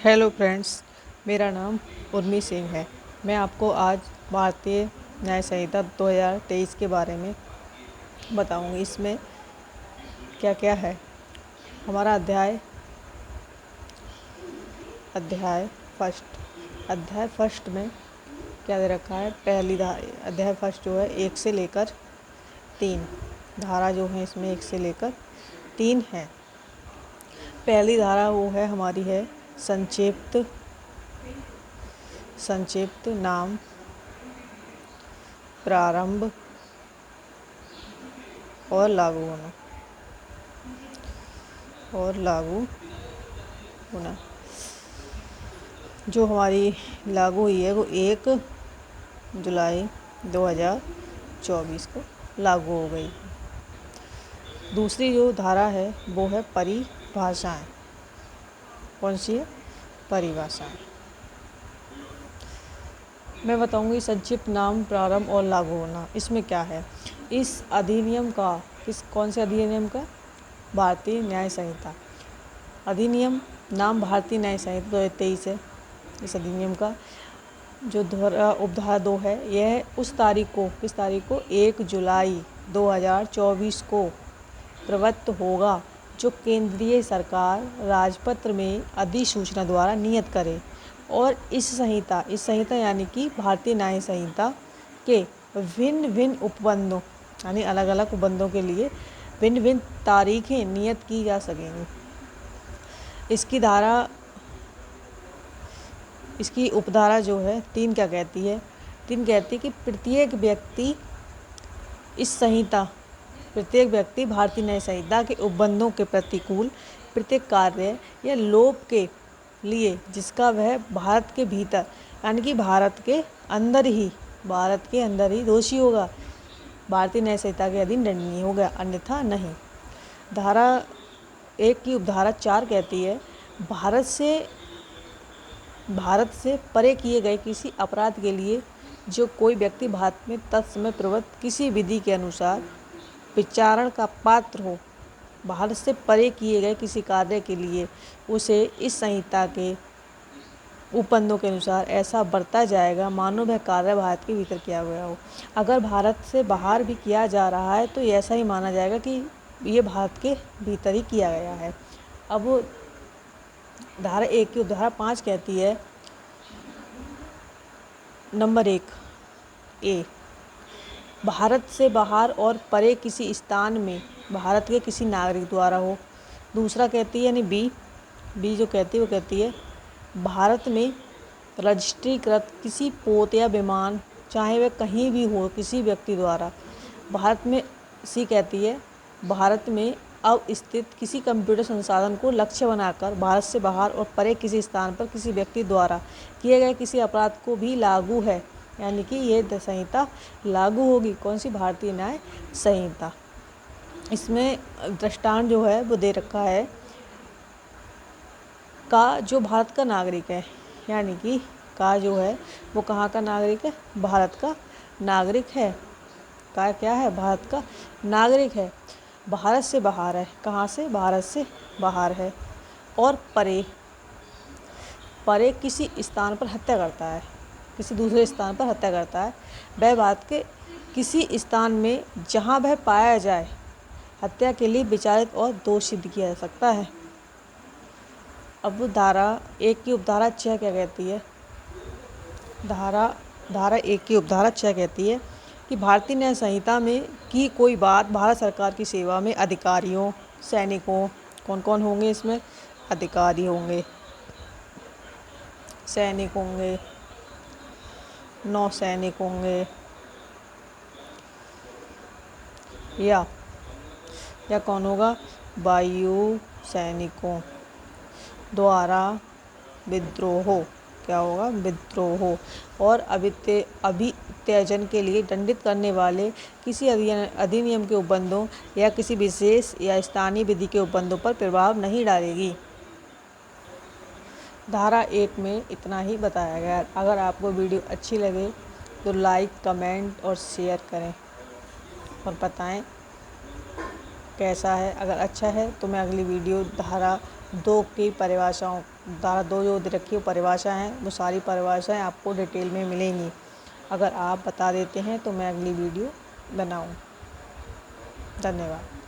Hello friends, मेरा नाम उर्मी सिंह है। मैं आपको आज भारतीय न्याय संहिता 2023 के बारे में बताऊंगी। इसमें क्या क्या है। हमारा अध्याय फर्स्ट में क्या दे रखा है। अध्याय फर्स्ट जो है 1 से लेकर 3 धारा जो है इसमें 1 से लेकर 3 है। पहली धारा वो है हमारी है संक्षिप्त नाम प्रारंभ और लागू होना। जो हमारी लागू हुई है वो 1 जुलाई 2024 को लागू हो गई। दूसरी जो धारा है वो है परिभाषाएं। कौन सी है? परिभाषाएं। मैं बताऊंगी संक्षिप्त नाम प्रारंभ और लागू होना। इसमें क्या है? इस अधिनियम का कौन से अधिनियम का? भारतीय न्याय संहिता अधिनियम नाम भारतीय न्याय संहिता 2023 है। इस अधिनियम का जो उपधारा 2 है यह किस तारीख को 1 जुलाई 2024 को प्रवृत्त होगा, जो केंद्रीय सरकार राजपत्र में अधिसूचना द्वारा नियत करे। और इस संहिता यानी कि भारतीय न्याय संहिता के भिन्न भिन्न उपबंधों यानी अलग अलग उपबंधों के लिए भिन्न भिन्न तारीखें नियत की जा सकेंगी। इसकी उपधारा जो है 3 क्या कहती है? 3 कहती है कि प्रत्येक व्यक्ति भारतीय न्याय संहिता के उपबंधों के प्रतिकूल प्रत्येक कार्य या लोप के लिए जिसका वह भारत के भीतर यानी कि भारत के अंदर ही दोषी होगा, भारतीय न्याय संहिता के अधीन दंडनीय होगा, अन्यथा नहीं। धारा 1 की उपधारा 4 कहती है भारत से परे किए गए किसी अपराध के लिए जो कोई व्यक्ति भारत में तत्समय प्रवृत्त किसी विधि के अनुसार विचारण का पात्र हो, भारत से परे किए गए किसी कार्य के लिए उसे इस संहिता के उपबंधों के अनुसार ऐसा बरता जाएगा मानो वह कार्य भारत के भीतर किया गया हो। अगर भारत से बाहर भी किया जा रहा है तो ऐसा ही माना जाएगा कि ये भारत के भीतर ही किया गया है। अब धारा 1 की उपधारा 5 कहती है नंबर 1 ए, भारत से बाहर और परे किसी स्थान में भारत के किसी नागरिक द्वारा हो। दूसरा कहती है यानी बी जो कहती है वो कहती है भारत में रजिस्ट्रीकृत किसी पोत या विमान चाहे वह कहीं भी हो किसी व्यक्ति द्वारा। भारत में सी कहती है भारत में अवस्थित किसी कंप्यूटर संसाधन को लक्ष्य बनाकर भारत से बाहर और परे किसी स्थान पर किसी व्यक्ति द्वारा किए गए किसी अपराध को भी लागू है, यानी कि ये संहिता लागू होगी। कौन सी? भारतीय न्याय संहिता। इसमें दृष्टांत जो है वो दे रखा है का जो भारत का नागरिक है, यानी कि का जो है वो कहाँ का नागरिक है? भारत का नागरिक है। का क्या है? भारत का नागरिक है, भारत से बाहर है। कहाँ से? भारत से बाहर है। और परे किसी स्थान पर हत्या करता है, किसी दूसरे स्थान पर हत्या करता है, वह भारत के किसी स्थान में जहाँ वह पाया जाए हत्या के लिए विचारित और दोष सिद्ध किया जा सकता है। अब धारा 1 की उपधारा 6 क्या कहती है? धारा 1 की उपधारा 6 कहती है कि भारतीय न्याय संहिता में की कोई बात भारत सरकार की सेवा में अधिकारियों, सैनिकों, कौन कौन होंगे इसमें? अधिकारी होंगे, सैनिक होंगे, नौसैनिक होंगे या कौन होगा? वायु सैनिकों द्वारा विद्रोह। क्या होगा? विद्रोह और अभित्यजन के लिए दंडित करने वाले किसी अधिनियम के उपबंधों या किसी विशेष या स्थानीय विधि के उपबंधों पर प्रभाव नहीं डालेगी। धारा 1 में इतना ही बताया गया है। अगर आपको वीडियो अच्छी लगे तो लाइक, कमेंट और शेयर करें और बताएं कैसा है। अगर अच्छा है तो मैं अगली वीडियो धारा दो की परिभाषाओं, धारा 2 जो दे रखी है वो परिभाषा हैं, वो सारी परिभाषाएं आपको डिटेल में मिलेंगी। अगर आप बता देते हैं तो मैं अगली वीडियो बनाऊँ। धन्यवाद।